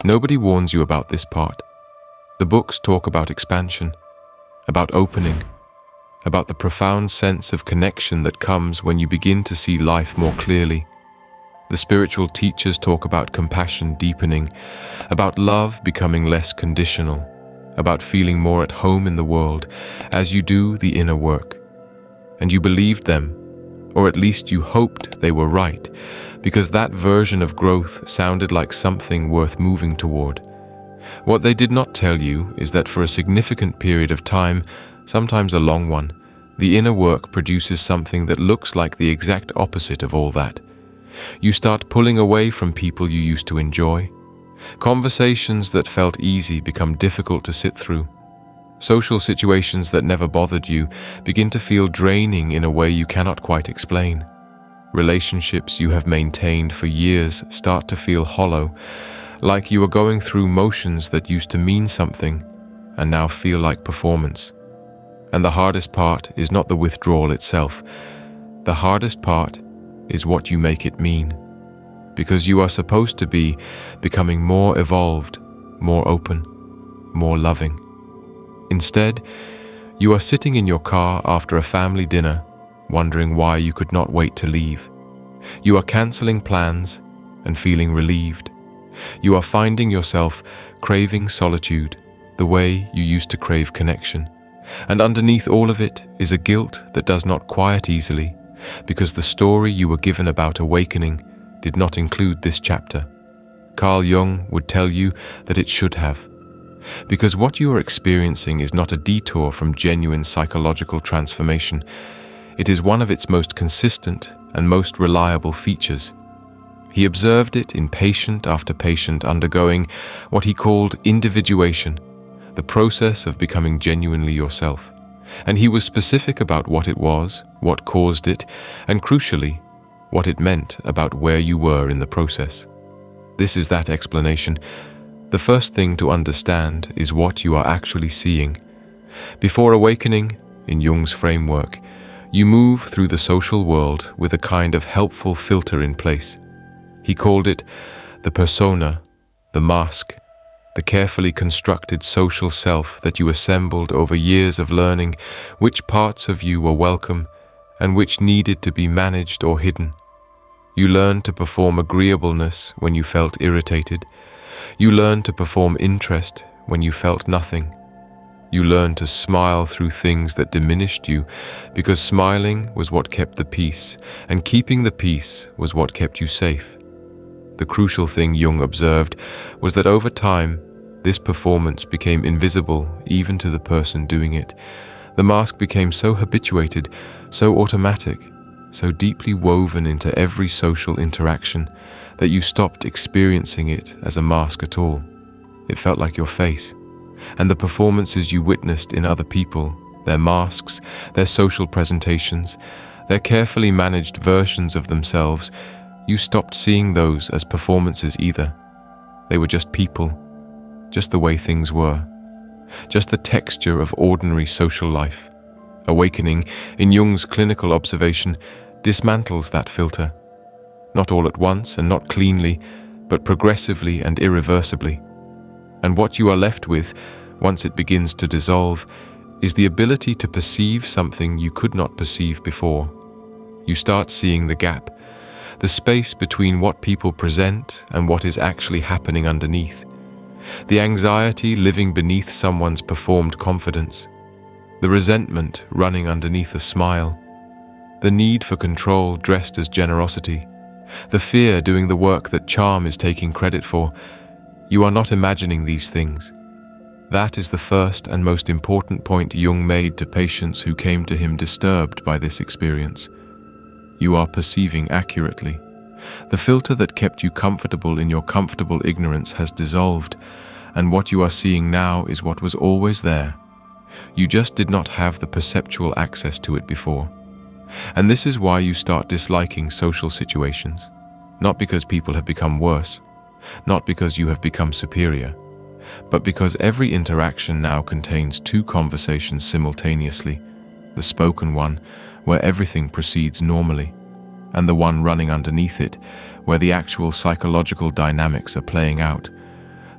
Nobody warns you about this part. The books talk about expansion, about opening, about the profound sense of connection that comes when you begin to see life more clearly. The spiritual teachers talk about compassion deepening, about love becoming less conditional, about feeling more at home in the world as you do the inner work. And you believed them, or at least you hoped they were right, because that version of growth sounded like something worth moving toward. What they did not tell you is that for a significant period of time, sometimes a long one, the inner work produces something that looks like the exact opposite of all that. You start pulling away from people you used to enjoy. Conversations that felt easy become difficult to sit through. Social situations that never bothered you begin to feel draining in a way you cannot quite explain. Relationships you have maintained for years start to feel hollow, like you are going through motions that used to mean something and now feel like performance. And the hardest part is not the withdrawal itself. The hardest part is what you make it mean. Because you are supposed to be becoming more evolved, more open, more loving. Instead, you are sitting in your car after a family dinner, wondering why you could not wait to leave. You are cancelling plans and feeling relieved. You are finding yourself craving solitude the way you used to crave connection. And underneath all of it is a guilt that does not quiet easily, because the story you were given about awakening did not include this chapter. Carl Jung would tell you that it should have. Because what you are experiencing is not a detour from genuine psychological transformation. It is one of its most consistent and most reliable features. He observed it in patient after patient undergoing what he called individuation, the process of becoming genuinely yourself. And he was specific about what it was, what caused it, and crucially, what it meant about where you were in the process. This is that explanation. The first thing to understand is what you are actually seeing. Before awakening, in Jung's framework, you move through the social world with a kind of helpful filter in place. He called it the persona, the mask, the carefully constructed social self that you assembled over years of learning which parts of you were welcome and which needed to be managed or hidden. You learned to perform agreeableness when you felt irritated. You learned to perform interest when you felt nothing. You learned to smile through things that diminished you, because smiling was what kept the peace, and keeping the peace was what kept you safe. The crucial thing Jung observed was that over time, this performance became invisible even to the person doing it. The mask became so habituated, so automatic, so deeply woven into every social interaction that you stopped experiencing it as a mask at all. It felt like your face. And the performances you witnessed in other people, their masks, their social presentations, their carefully managed versions of themselves, you stopped seeing those as performances either. They were just people, just the way things were, just the texture of ordinary social life. Awakening, in Jung's clinical observation, dismantles that filter. Not all at once and not cleanly, but progressively and irreversibly. And what you are left with, once it begins to dissolve, is the ability to perceive something you could not perceive before. You start seeing the gap, the space between what people present and what is actually happening underneath. The anxiety living beneath someone's performed confidence. The resentment running underneath a smile. The need for control dressed as generosity. The fear doing the work that charm is taking credit for. You are not imagining these things. That is the first and most important point Jung made to patients who came to him disturbed by this experience. You are perceiving accurately. The filter that kept you comfortable in your comfortable ignorance has dissolved, and what you are seeing now is what was always there. You just did not have the perceptual access to it before. And this is why you start disliking social situations. Not because people have become worse, not because you have become superior, but because every interaction now contains two conversations simultaneously, the spoken one, where everything proceeds normally, and the one running underneath it, where the actual psychological dynamics are playing out.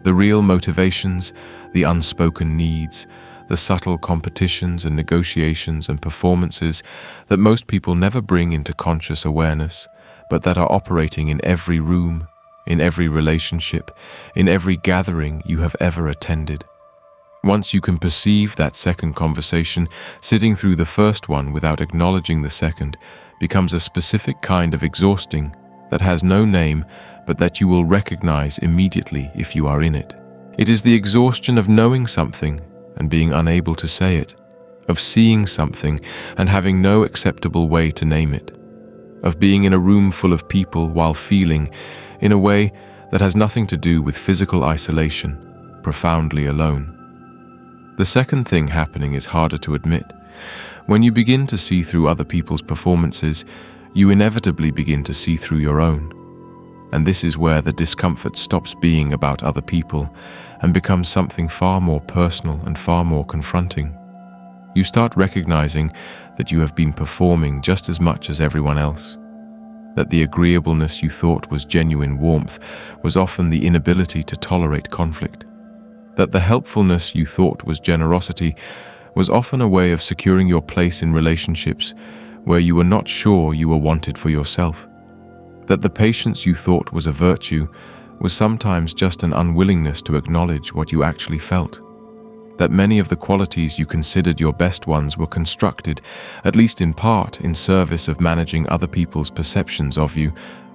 The real motivations, the unspoken needs, the subtle competitions and negotiations and performances that most people never bring into conscious awareness, but that are operating in every room, in every relationship, in every gathering you have ever attended. Once you can perceive that second conversation, sitting through the first one without acknowledging the second becomes a specific kind of exhausting that has no name, but that you will recognize immediately if you are in it. It is the exhaustion of knowing something and being unable to say it, of seeing something and having no acceptable way to name it, of being in a room full of people while feeling, in a way that has nothing to do with physical isolation, profoundly alone. The second thing happening is harder to admit. When you begin to see through other people's performances, you inevitably begin to see through your own. And this is where the discomfort stops being about other people and becomes something far more personal and far more confronting. You start recognizing that you have been performing just as much as everyone else, that the agreeableness you thought was genuine warmth was often the inability to tolerate conflict, that the helpfulness you thought was generosity was often a way of securing your place in relationships where you were not sure you were wanted for yourself, that the patience you thought was a virtue was sometimes just an unwillingness to acknowledge what you actually felt, that many of the qualities you considered your best ones were constructed, at least in part, in service of managing other people's perceptions of you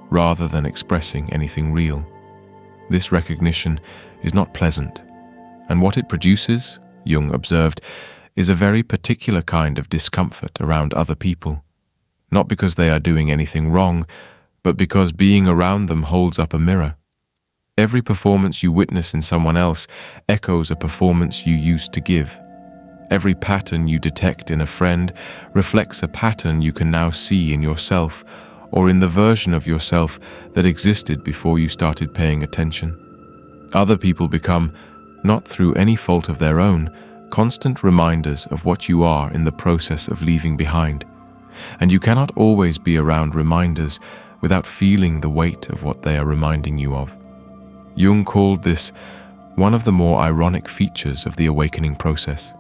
rather than expressing anything real. This recognition is not pleasant, and what it produces, Jung observed, is a very particular kind of discomfort around other people, not because they are doing anything wrong, but because being around them holds up a mirror. Every performance you witness in someone else echoes a performance you used to give. Every pattern you detect in a friend reflects a pattern you can now see in yourself or in the version of yourself that existed before you started paying attention. Other people become, not through any fault of their own, constant reminders of what you are in the process of leaving behind. And you cannot always be around reminders without feeling the weight of what they are reminding you of. Jung called this one of the more ironic features of the awakening process.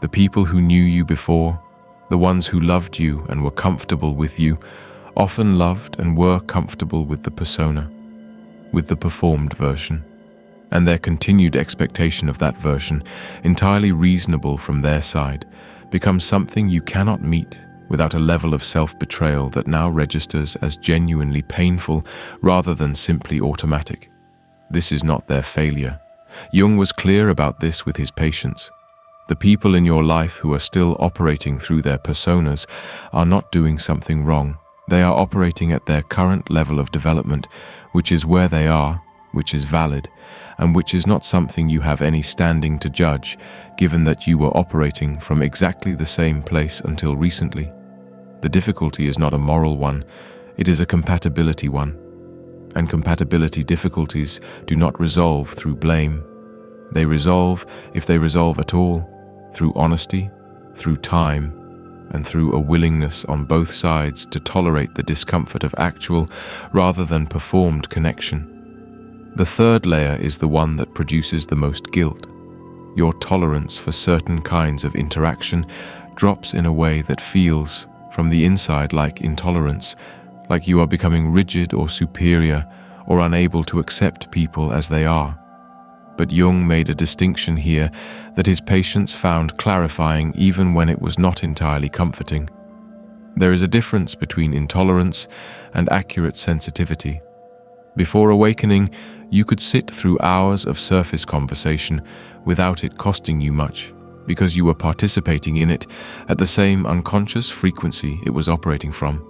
The people who knew you before, the ones who loved you and were comfortable with you, often loved and were comfortable with the persona, with the performed version, and their continued expectation of that version, entirely reasonable from their side, becomes something you cannot meet without a level of self-betrayal that now registers as genuinely painful rather than simply automatic. This is not their failure. Jung was clear about this with his patients. The people in your life who are still operating through their personas are not doing something wrong. They are operating at their current level of development, which is where they are, which is valid, and which is not something you have any standing to judge, given that you were operating from exactly the same place until recently. The difficulty is not a moral one, it is a compatibility one. And compatibility difficulties do not resolve through blame. They resolve, if they resolve at all, through honesty, through time, and through a willingness on both sides to tolerate the discomfort of actual rather than performed connection. The third layer is the one that produces the most guilt. Your tolerance for certain kinds of interaction drops in a way that feels, from the inside, like intolerance, like you are becoming rigid or superior or unable to accept people as they are. But Jung made a distinction here that his patients found clarifying even when it was not entirely comforting. There is a difference between intolerance and accurate sensitivity. Before awakening, you could sit through hours of surface conversation without it costing you much, because you were participating in it at the same unconscious frequency it was operating from.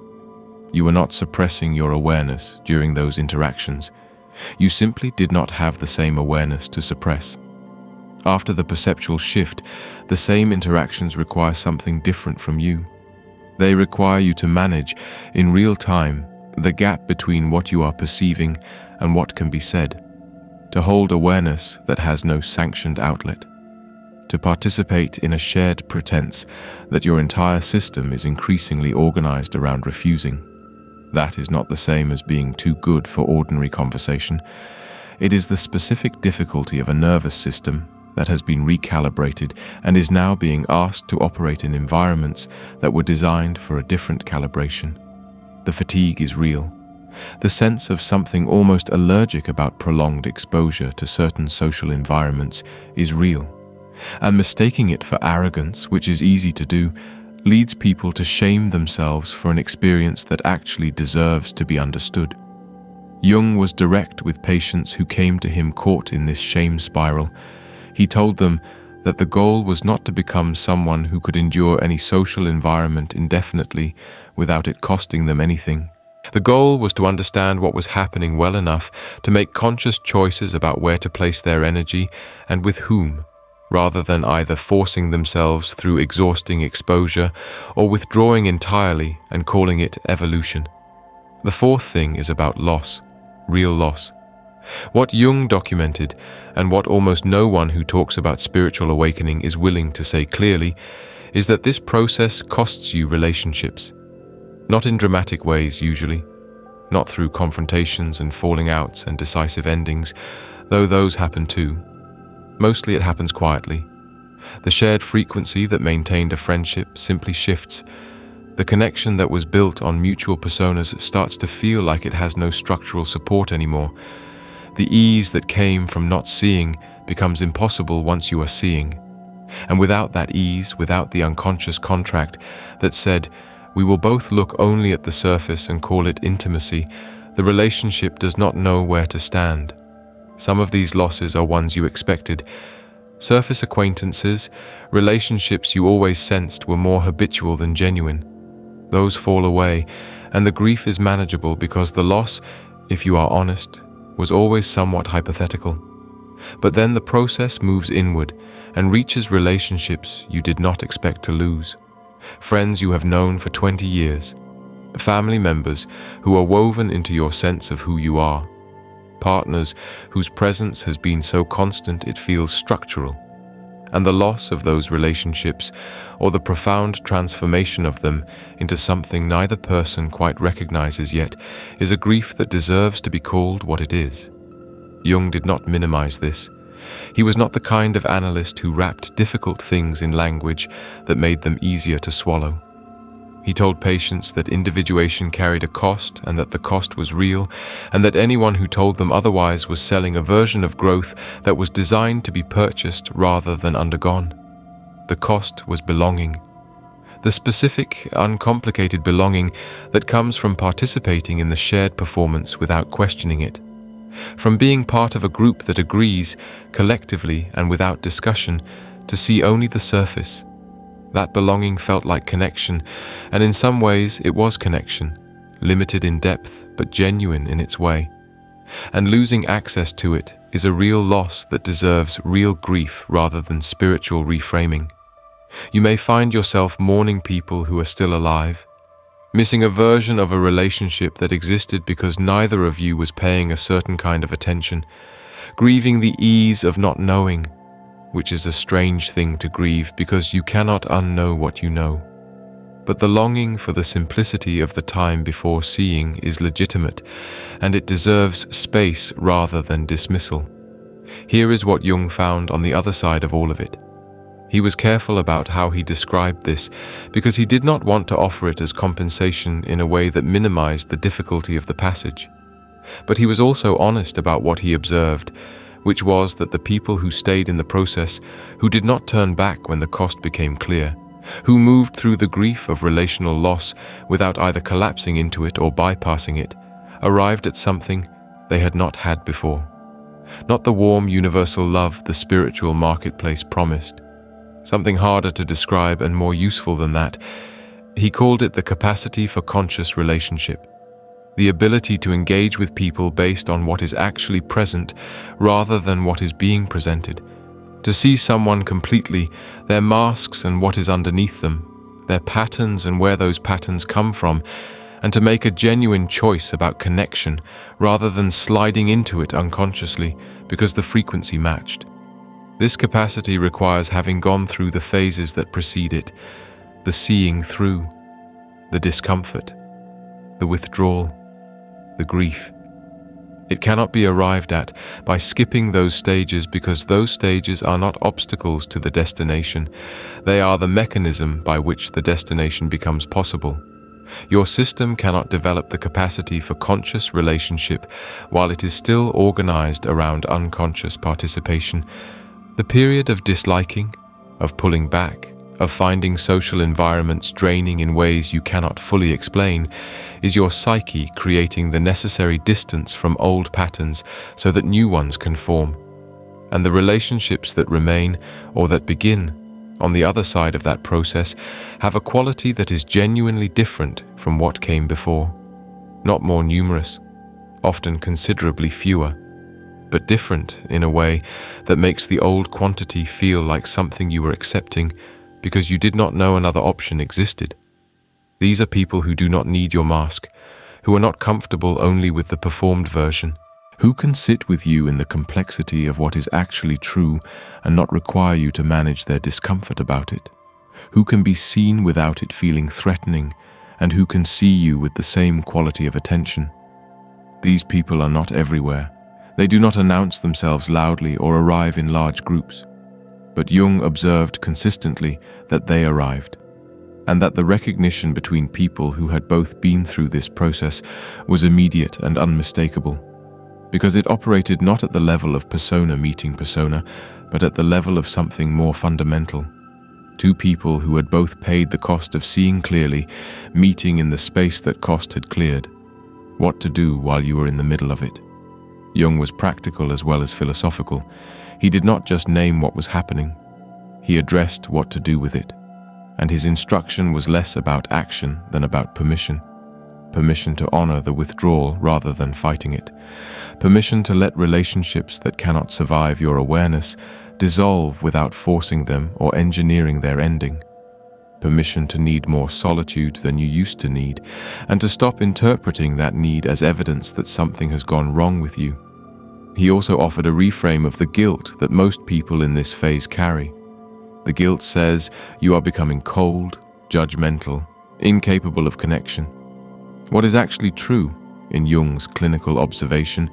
You were not suppressing your awareness during those interactions. You simply did not have the same awareness to suppress. After the perceptual shift, the same interactions require something different from you. They require you to manage, in real time, the gap between what you are perceiving and what can be said, to hold awareness that has no sanctioned outlet, to participate in a shared pretense that your entire system is increasingly organized around refusing. That is not the same as being too good for ordinary conversation. It is the specific difficulty of a nervous system that has been recalibrated and is now being asked to operate in environments that were designed for a different calibration. The fatigue is real. The sense of something almost allergic about prolonged exposure to certain social environments is real. And mistaking it for arrogance, which is easy to do, leads people to shame themselves for an experience that actually deserves to be understood. Jung was direct with patients who came to him caught in this shame spiral. He told them that the goal was not to become someone who could endure any social environment indefinitely without it costing them anything. The goal was to understand what was happening well enough to make conscious choices about where to place their energy and with whom, rather than either forcing themselves through exhausting exposure or withdrawing entirely and calling it evolution. The fourth thing is about loss, real loss. What Jung documented, and what almost no one who talks about spiritual awakening is willing to say clearly, is that this process costs you relationships. Not in dramatic ways usually, not through confrontations and falling outs and decisive endings, though those happen too. Mostly it happens quietly. The shared frequency that maintained a friendship simply shifts. The connection that was built on mutual personas starts to feel like it has no structural support anymore. The ease that came from not seeing becomes impossible once you are seeing. And without that ease, without the unconscious contract that said, we will both look only at the surface and call it intimacy, the relationship does not know where to stand. Some of these losses are ones you expected. Surface acquaintances, relationships you always sensed were more habitual than genuine. Those fall away, and the grief is manageable because the loss, if you are honest, was always somewhat hypothetical. But then the process moves inward and reaches relationships you did not expect to lose. Friends you have known for 20 years. Family members who are woven into your sense of who you are. Partners whose presence has been so constant it feels structural. And the loss of those relationships, or the profound transformation of them into something neither person quite recognizes yet, is a grief that deserves to be called what it is. Jung did not minimize this. He was not the kind of analyst who wrapped difficult things in language that made them easier to swallow. He told patients that individuation carried a cost and that the cost was real, and that anyone who told them otherwise was selling a version of growth that was designed to be purchased rather than undergone. The cost was belonging. The specific, uncomplicated belonging that comes from participating in the shared performance without questioning it. From being part of a group that agrees, collectively and without discussion, to see only the surface. That belonging felt like connection, and in some ways it was connection, limited in depth but genuine in its way. And losing access to it is a real loss that deserves real grief rather than spiritual reframing. You may find yourself mourning people who are still alive, missing a version of a relationship that existed because neither of you was paying a certain kind of attention, grieving the ease of not knowing, which is a strange thing to grieve because you cannot unknow what you know. But the longing for the simplicity of the time before seeing is legitimate, and it deserves space rather than dismissal. Here is what Jung found on the other side of all of it. He was careful about how he described this because he did not want to offer it as compensation in a way that minimized the difficulty of the passage. But he was also honest about what he observed, which was that the people who stayed in the process, who did not turn back when the cost became clear, who moved through the grief of relational loss without either collapsing into it or bypassing it, arrived at something they had not had before. Not the warm universal love the spiritual marketplace promised. Something harder to describe and more useful than that. He called it the capacity for conscious relationship. The ability to engage with people based on what is actually present rather than what is being presented. To see someone completely, their masks and what is underneath them, their patterns and where those patterns come from, and to make a genuine choice about connection rather than sliding into it unconsciously because the frequency matched. This capacity requires having gone through the phases that precede it, the seeing through, the discomfort, the withdrawal, the grief. It cannot be arrived at by skipping those stages, because those stages are not obstacles to the destination. They are the mechanism by which the destination becomes possible. Your system cannot develop the capacity for conscious relationship while it is still organized around unconscious participation. The period of disliking, of pulling back, of finding social environments draining in ways you cannot fully explain, is your psyche creating the necessary distance from old patterns so that new ones can form. And the relationships that remain, or that begin, on the other side of that process, have a quality that is genuinely different from what came before. Not more numerous, often considerably fewer, but different in a way that makes the old quantity feel like something you were accepting because you did not know another option existed. These are people who do not need your mask, who are not comfortable only with the performed version, who can sit with you in the complexity of what is actually true and not require you to manage their discomfort about it, who can be seen without it feeling threatening, and who can see you with the same quality of attention. These people are not everywhere. They do not announce themselves loudly or arrive in large groups. But Jung observed consistently that they arrived, and that the recognition between people who had both been through this process was immediate and unmistakable, because it operated not at the level of persona meeting persona, but at the level of something more fundamental. Two people who had both paid the cost of seeing clearly, meeting in the space that cost had cleared. What to do while you were in the middle of it. Jung was practical as well as philosophical. He did not just name what was happening. He addressed what to do with it. And his instruction was less about action than about permission. Permission to honor the withdrawal rather than fighting it. Permission to let relationships that cannot survive your awareness dissolve without forcing them or engineering their ending. Permission to need more solitude than you used to need, and to stop interpreting that need as evidence that something has gone wrong with you. He also offered a reframe of the guilt that most people in this phase carry. The guilt says you are becoming cold, judgmental, incapable of connection. What is actually true, in Jung's clinical observation,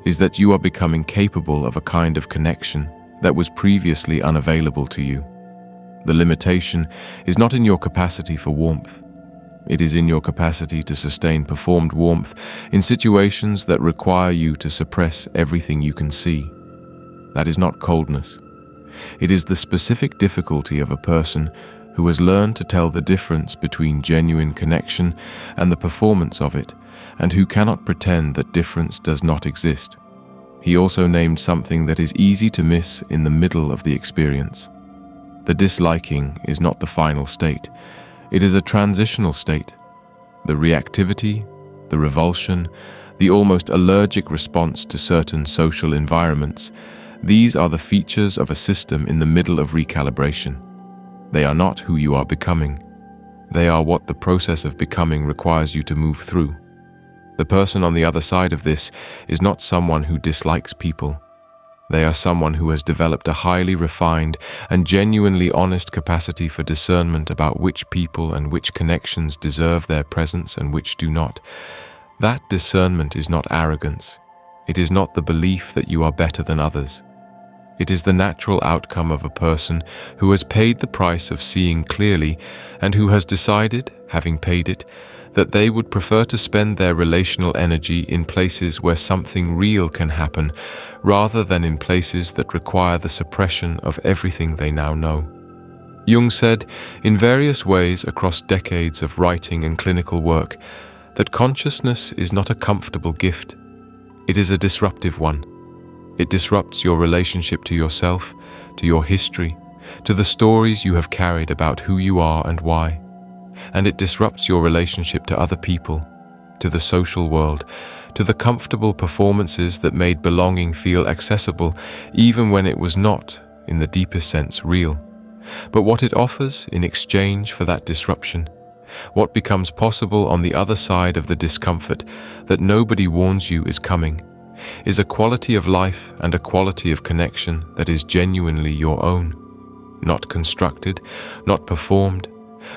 is that you are becoming capable of a kind of connection that was previously unavailable to you. The limitation is not in your capacity for warmth. It is in your capacity to sustain performed warmth in situations that require you to suppress everything you can see. That is not coldness. It is the specific difficulty of a person who has learned to tell the difference between genuine connection and the performance of it, and who cannot pretend that difference does not exist. He also named something that is easy to miss in the middle of the experience. The disliking is not the final state. It is a transitional state. The reactivity, the revulsion, the almost allergic response to certain social environments, these are the features of a system in the middle of recalibration. They are not who you are becoming. They are what the process of becoming requires you to move through. The person on the other side of this is not someone who dislikes people. They are someone who has developed a highly refined and genuinely honest capacity for discernment about which people and which connections deserve their presence and which do not. That discernment is not arrogance. It is not the belief that you are better than others. It is the natural outcome of a person who has paid the price of seeing clearly and who has decided, having paid it, that they would prefer to spend their relational energy in places where something real can happen, rather than in places that require the suppression of everything they now know. Jung said, in various ways across decades of writing and clinical work, that consciousness is not a comfortable gift. It is a disruptive one. It disrupts your relationship to yourself, to your history, to the stories you have carried about who you are and why. And it disrupts your relationship to other people, to the social world, to the comfortable performances that made belonging feel accessible even when it was not, in the deepest sense, real. But what it offers in exchange for that disruption, what becomes possible on the other side of the discomfort that nobody warns you is coming, is a quality of life and a quality of connection that is genuinely your own, not constructed, not performed,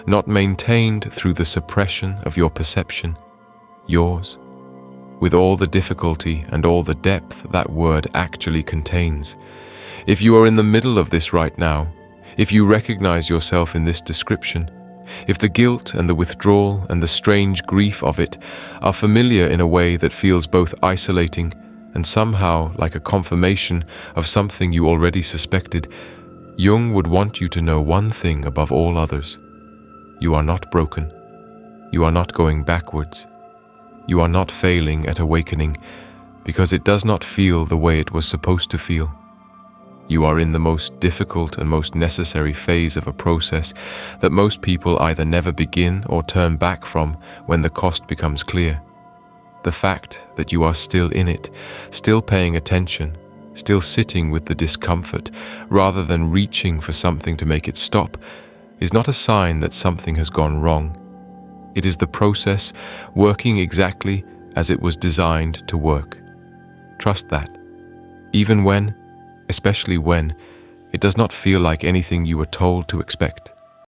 not maintained through the suppression of your perception, yours. with all the difficulty and all the depth that word actually contains. If you are in the middle of this right now, if you recognize yourself in this description, if the guilt and the withdrawal and the strange grief of it are familiar in a way that feels both isolating and somehow like a confirmation of something you already suspected, Jung would want you to know one thing above all others. You are not broken. You are not going backwards. You are not failing at awakening because it does not feel the way it was supposed to feel. You are in the most difficult and most necessary phase of a process that most people either never begin or turn back from when the cost becomes clear. The fact that you are still in it, still paying attention, still sitting with the discomfort rather than reaching for something to make it stop, is not a sign that something has gone wrong. It is the process working exactly as it was designed to work. Trust that, even when, especially when, it does not feel like anything you were told to expect.